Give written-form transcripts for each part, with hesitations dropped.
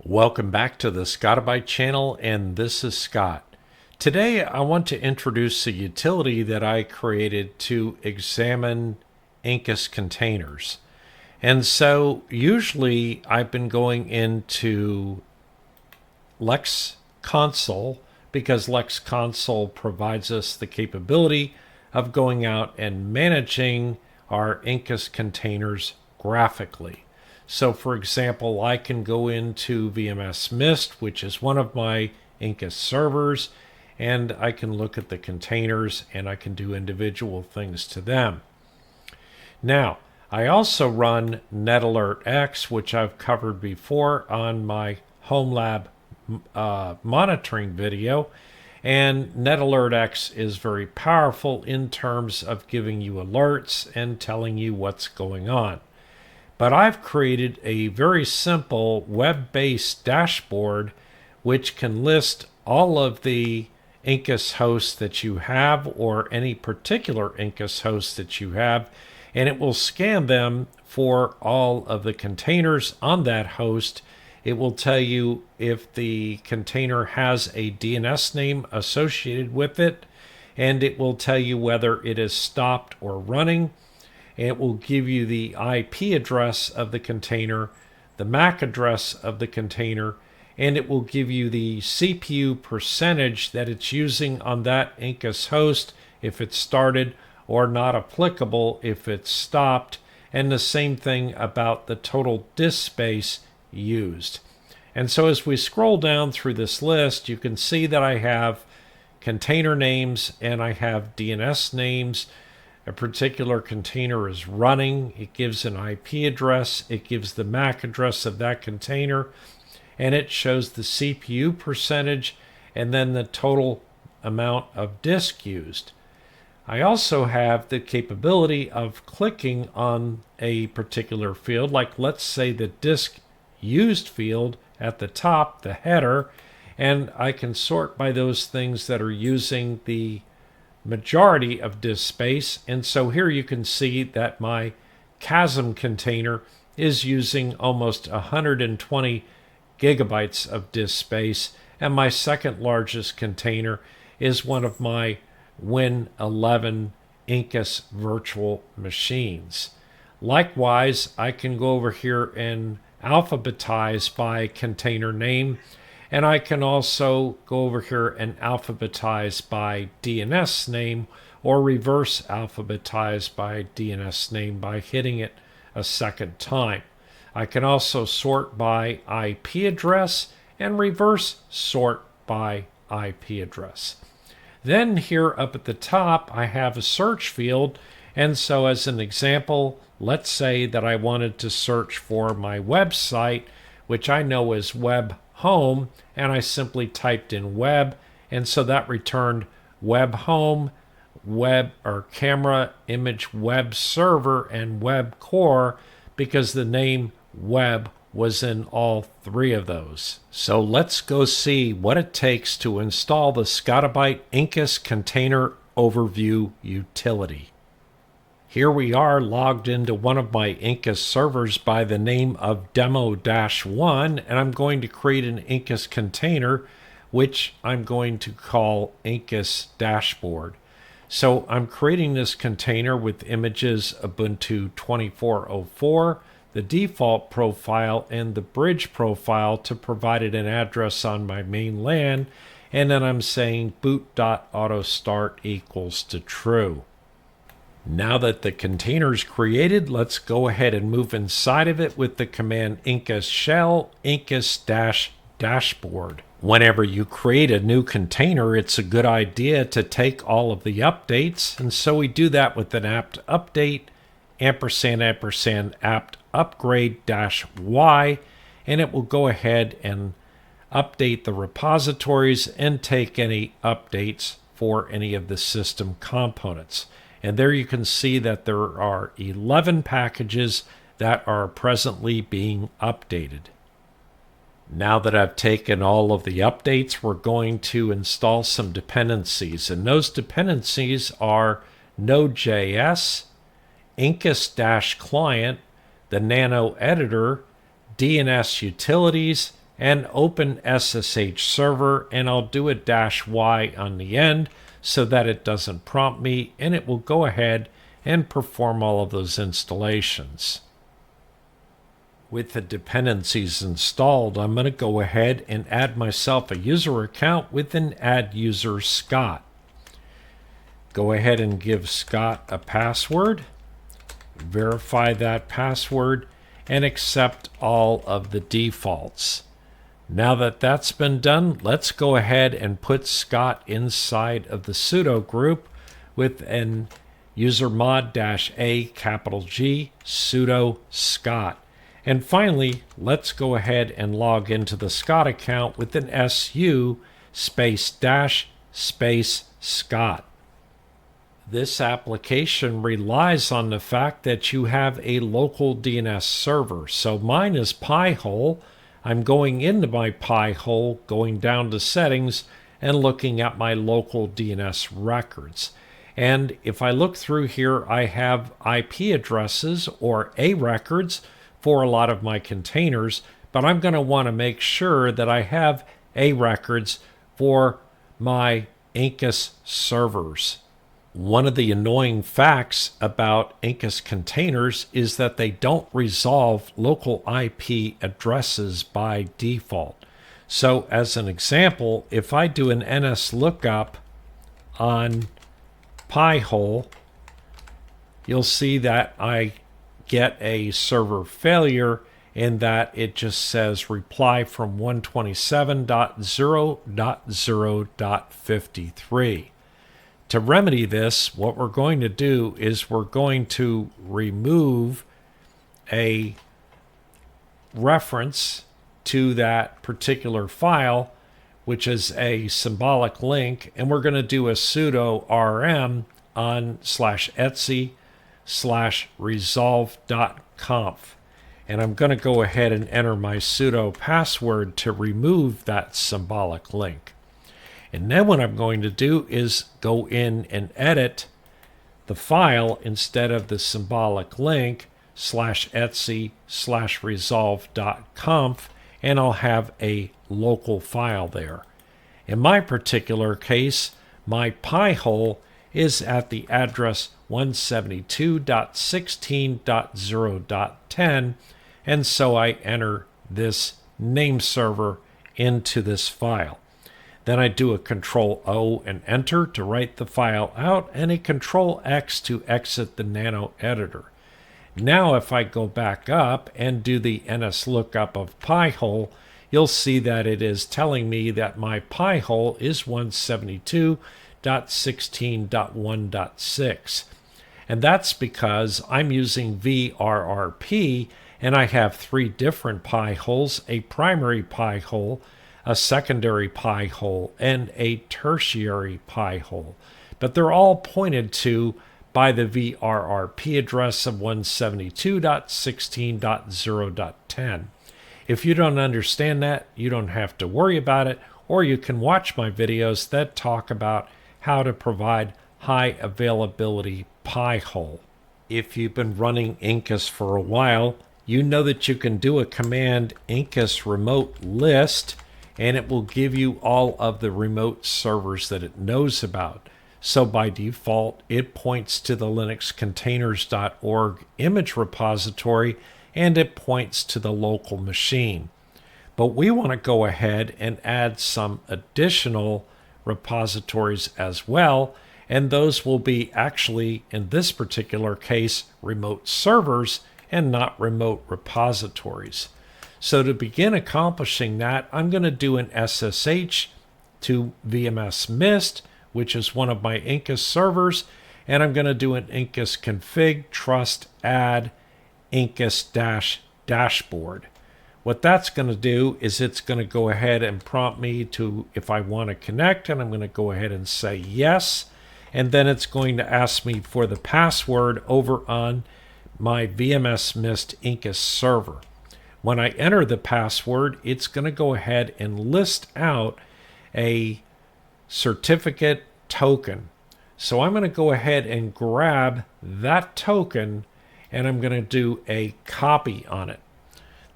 Welcome back to the ScottiBYTE channel, and this is Scott. Today I want to introduce a utility that I created to examine Incus containers. And so usually I've been going into Lex Console because Lex Console provides us the capability of going out and managing our Incus containers graphically. So for example, I can go into VMS Mist, which is one of my Incus servers, and I can look at the containers and I can do individual things to them. Now, I also run NetAlertX, which I've covered before on my home lab monitoring video. And NetAlertX is very powerful in terms of giving you alerts and telling you what's going on. But I've created a very simple web-based dashboard which can list all of the Incus hosts that you have or any particular Incus host that you have, and it will scan them for all of the containers on that host. It will tell you if the container has a DNS name associated with it, and it will tell you whether it is stopped or running. It will give you the IP address of the container, the MAC address of the container, and it will give you the CPU percentage that it's using on that Incus host if it's started, or not applicable if it's stopped, and the same thing about the total disk space used. And so as we scroll down through this list, you can see that I have container names and I have DNS names. A particular container is running, it gives an IP address, it gives the MAC address of that container, and it shows the CPU percentage and then the total amount of disk used. I also have the capability of clicking on a particular field, like let's say the disk used field at the top, the header, and I can sort by those things that are using the majority of disk space. And so here you can see that my Chasm container is using almost 120 gigabytes of disk space, and my second largest container is one of my Win 11 Incus virtual machines. Likewise, I can go over here and alphabetize by container name, and I can also go over here and alphabetize by DNS name, or reverse alphabetize by DNS name by hitting it a second time. I can also sort by IP address and reverse sort by IP address. Then here up at the top, I have a search field. And so as an example, let's say that I wanted to search for my website, which I know is web home, and I simply typed in web, and so that returned web home, web or camera image web server, and web core, because the name web was in all three of those. So let's go see what it takes to install the ScottiBYTE Incus Container Overview utility. Here we are logged into one of my Incus servers by the name of Demo-1, and I'm going to create an Incus container, which I'm going to call Incus Dashboard. So I'm creating this container with images Ubuntu 24.04, the default profile, and the bridge profile to provide it an address on my main LAN, and then I'm saying boot.autostart equals to true. Now that the container is created, let's go ahead and move inside of it with the command incus shell incus-dashboard. Whenever you create a new container, it's a good idea to take all of the updates, and so we do that with an apt update &apt upgrade-y, and it will go ahead and update the repositories and take any updates for any of the system components. And there you can see that there are 11 packages that are presently being updated. Now that I've taken all of the updates, we're going to install some dependencies. And those dependencies are Node.js, Incus-Client, the Nano Editor, DNS Utilities, and open SSH server, and I'll do a -y on the end so that it doesn't prompt me, and it will go ahead and perform all of those installations. With the dependencies installed, I'm going to go ahead and add myself a user account with an add user Scott. Go ahead and give Scott a password, verify that password, and accept all of the defaults. Now that that's been done, let's go ahead and put Scott inside of the sudo group with an usermod-a capital G sudo Scott. And finally, let's go ahead and log into the Scott account with an su space Scott. This application relies on the fact that you have a local DNS server. So mine is Pi-hole. I'm going into my Pi-hole, going down to settings, and looking at my local DNS records. And if I look through here, I have IP addresses or A records for a lot of my containers, but I'm going to want to make sure that I have A records for my Incus servers. One of the annoying facts about Incus containers is that they don't resolve local IP addresses by default. So as an example, if I do an NS lookup on Pi-hole, you'll see that I get a server failure in that it just says reply from 127.0.0.53. To remedy this, what we're going to do is we're going to remove a reference to that particular file, which is a symbolic link, and we're going to do a sudo rm on /etc/resolve.conf. And I'm going to go ahead and enter my sudo password to remove that symbolic link. And then what I'm going to do is go in and edit the file instead of the symbolic link /etc/resolve.conf, and I'll have a local file there. In my particular case, my Pi-hole is at the address 172.16.0.10, and so I enter this name server into this file. Then I do a Control-O and Enter to write the file out, and a Control-X to exit the nano editor. Now if I go back up and do the NS lookup of Pi-hole, you'll see that it is telling me that my Pi-hole is 172.16.1.6. And that's because I'm using VRRP, and I have 3 different Pi-holes, a primary Pi-hole, a secondary Pi-hole, and a tertiary Pi-hole. But they're all pointed to by the VRRP address of 172.16.0.10. If you don't understand that, you don't have to worry about it, or you can watch my videos that talk about how to provide high availability Pi-hole. If you've been running Incus for a while, you know that you can do a command Incus remote list, and it will give you all of the remote servers that it knows about. So by default, it points to the linuxcontainers.org image repository, and it points to the local machine. But we want to go ahead and add some additional repositories as well, and those will be actually, in this particular case, remote servers and not remote repositories. So to begin accomplishing that, I'm going to do an SSH to VMS Mist, which is one of my Incus servers, and I'm going to do an Incus config trust add Incus-dashboard. What that's going to do is it's going to go ahead and prompt me to if I want to connect, and I'm going to go ahead and say yes, and then it's going to ask me for the password over on my VMS Mist Incus server. When I enter the password, it's going to go ahead and list out a certificate token. So I'm going to go ahead and grab that token, and I'm going to do a copy on it.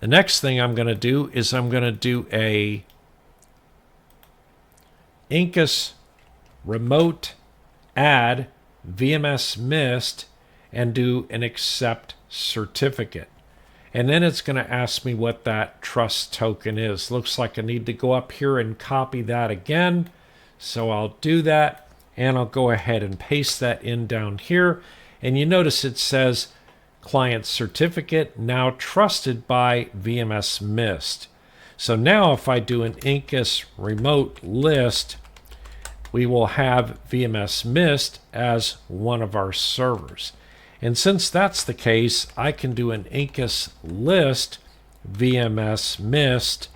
The next thing I'm going to do is I'm going to do a Incus remote add VMS mist and do an accept certificate. And then it's going to ask me what that trust token is. Looks like I need to go up here and copy that again. So I'll do that, and I'll go ahead and paste that in down here. And you notice it says client certificate now trusted by VMS mist. So now if I do an Incus remote list, we will have VMS mist as one of our servers. And since that's the case, I can do an Incus list VMS mist :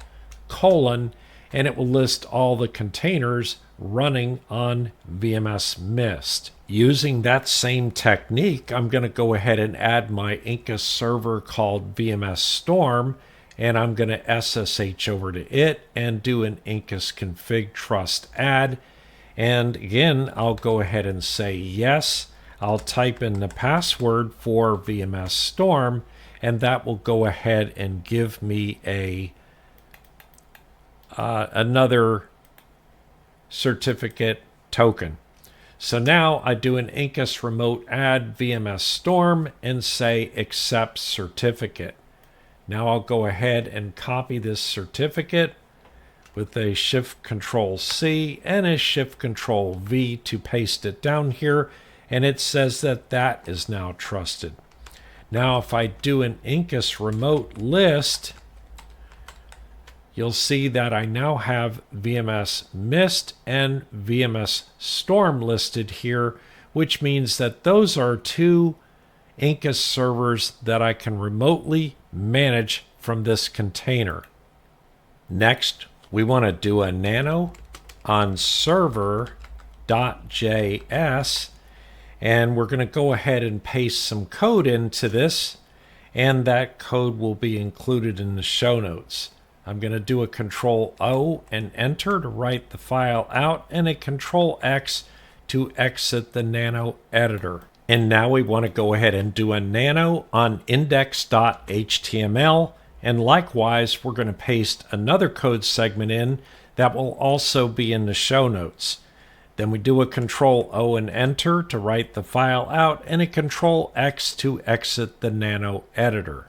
and it will list all the containers running on VMS mist. Using that same technique, I'm going to go ahead and add my Incus server called VMS Storm, and I'm going to SSH over to it and do an Incus config trust add. And again, I'll go ahead and say yes. I'll type in the password for VMS Storm, and that will go ahead and give me another certificate token. So now I do an Incus remote add VMS Storm and say accept certificate. Now I'll go ahead and copy this certificate with a Shift Control C and a Shift Control V to paste it down here. And it says that that is now trusted. Now if I do an Incus remote list, you'll see that I now have VMS mist and VMS Storm listed here, which means that those are two Incus servers that I can remotely manage from this container. Next, we want to do a nano on server.js. And we're going to go ahead and paste some code into this, and that code will be included in the show notes. I'm going to do a Control O and Enter to write the file out, and a Control X to exit the nano editor. And now we want to go ahead and do a nano on index.html, and likewise we're going to paste another code segment in that will also be in the show notes. Then we do a Control O and Enter to write the file out, and a Control X to exit the nano editor.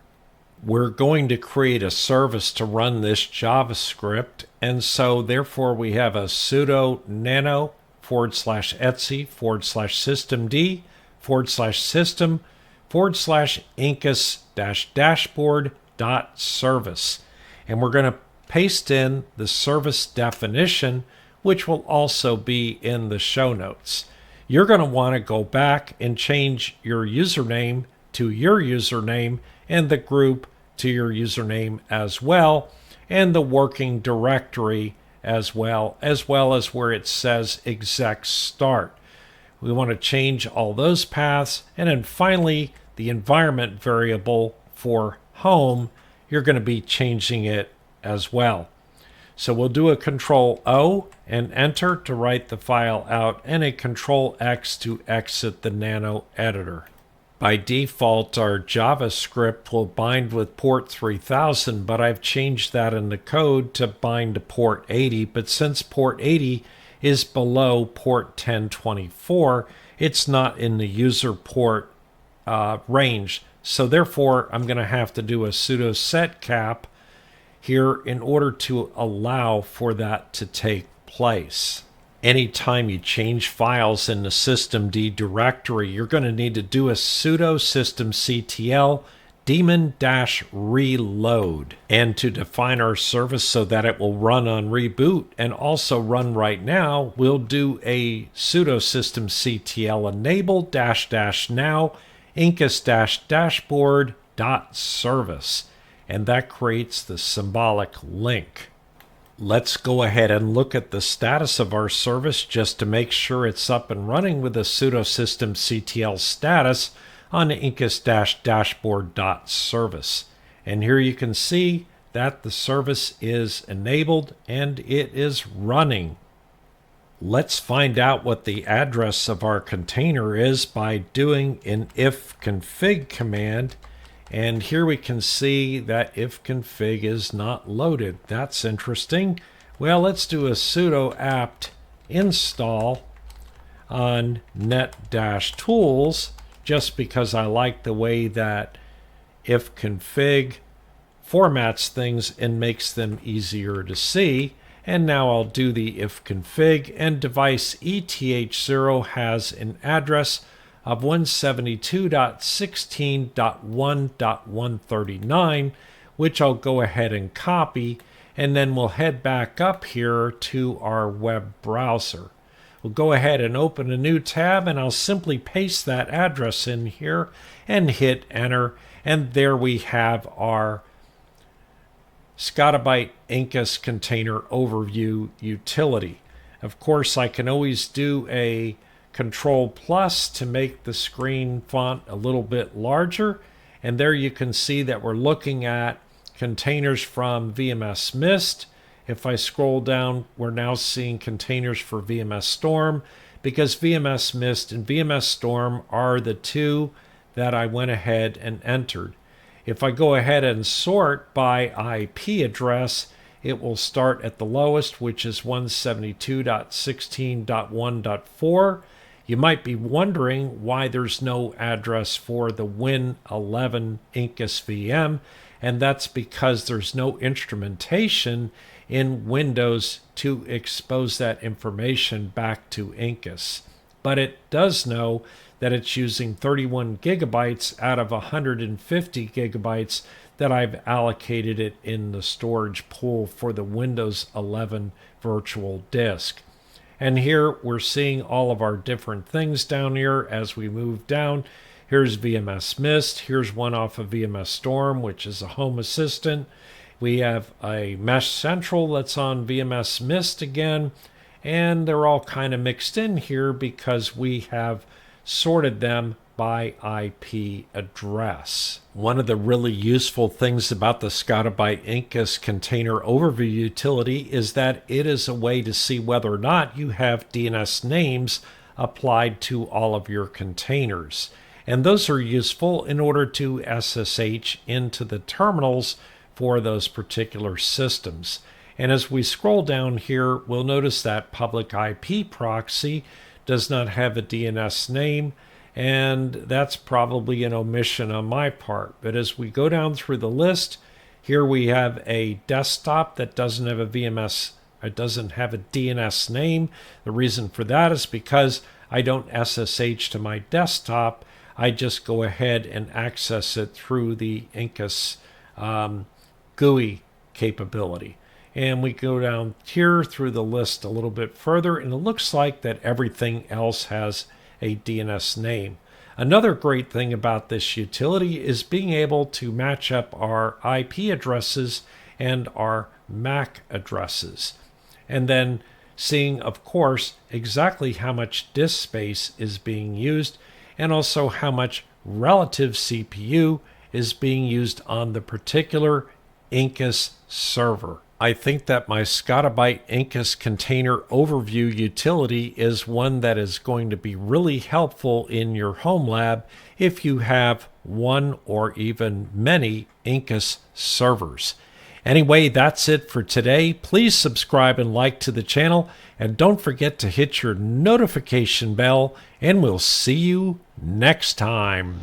We're going to create a service to run this JavaScript, and so therefore we have a sudo nano /etc/systemd/system/incus-dashboard.service. And we're going to paste in the service definition, which will also be in the show notes. You're going to want to go back and change your username to your username and the group to your username as well, and the working directory as well as where it says exec start. We want to change all those paths, and then finally the environment variable for home, you're going to be changing it as well. So we'll do a Control O and Enter to write the file out, and a Control X to exit the nano editor. By default, our JavaScript will bind with port 3000, but I've changed that in the code to bind to port 80. But since port 80 is below port 1024, it's not in the user port range. So therefore, I'm going to have to do a sudo setcap here in order to allow for that to take place. Anytime you change files in the systemd directory, you're going to need to do a sudo systemctl daemon-reload, and to define our service so that it will run on reboot and also run right now, we'll do a sudo systemctl enable --now incus-dashboard.service. And that creates the symbolic link. Let's go ahead and look at the status of our service just to make sure it's up and running with a sudo systemctl status on incus-dashboard.service. And here you can see that the service is enabled and it is running. Let's find out what the address of our container is by doing an if config command. And here we can see that ifconfig is not loaded. That's interesting. Well, let's do a sudo apt install on net-tools, just because I like the way that ifconfig formats things and makes them easier to see. And now I'll do the ifconfig, and device ETH0 has an address of 172.16.1.139, which I'll go ahead and copy, and then we'll head back up here to our web browser. We'll go ahead and open a new tab, and I'll simply paste that address in here and hit enter, and there we have our ScottiBYTE Incus container overview utility. Of course, I can always do a Control plus to make the screen font a little bit larger, and there you can see that we're looking at containers from VMS Mist. If I scroll down, we're now seeing containers for VMS Storm, because VMS Mist and VMS Storm are the two that I went ahead and entered. If I go ahead and sort by IP address, it will start at the lowest, which is 172.16.1.4. You might be wondering why there's no address for the Win11 Incus VM, and that's because there's no instrumentation in Windows to expose that information back to Incus. But it does know that it's using 31 gigabytes out of 150 gigabytes that I've allocated it in the storage pool for the Windows 11 virtual disk. And here we're seeing all of our different things down here as we move down. Here's VMS Mist. Here's one off of VMS Storm, which is a home assistant. We have a Mesh Central that's on VMS Mist again. And they're all kind of mixed in here because we have sorted them by IP address. One of the really useful things about the ScottiBYTE Incus container overview utility is that it is a way to see whether or not you have DNS names applied to all of your containers. And those are useful in order to SSH into the terminals for those particular systems. And as we scroll down here, we'll notice that public IP proxy does not have a DNS name, and that's probably an omission on my part. But as we go down through the list, here we have a desktop that doesn't have a VMS, it doesn't have a DNS name. The reason for that is because I don't SSH to my desktop. I just go ahead and access it through the Incus GUI capability. And we go down here through the list a little bit further, and it looks like that everything else has a DNS name. Another great thing about this utility is being able to match up our IP addresses and our MAC addresses. And then seeing, of course, exactly how much disk space is being used and also how much relative CPU is being used on the particular Incus server. I think that my ScottiBYTE Incus container overview utility is one that is going to be really helpful in your home lab if you have one or even many Incus servers. Anyway, that's it for today. Please subscribe and like to the channel, and don't forget to hit your notification bell, and we'll see you next time.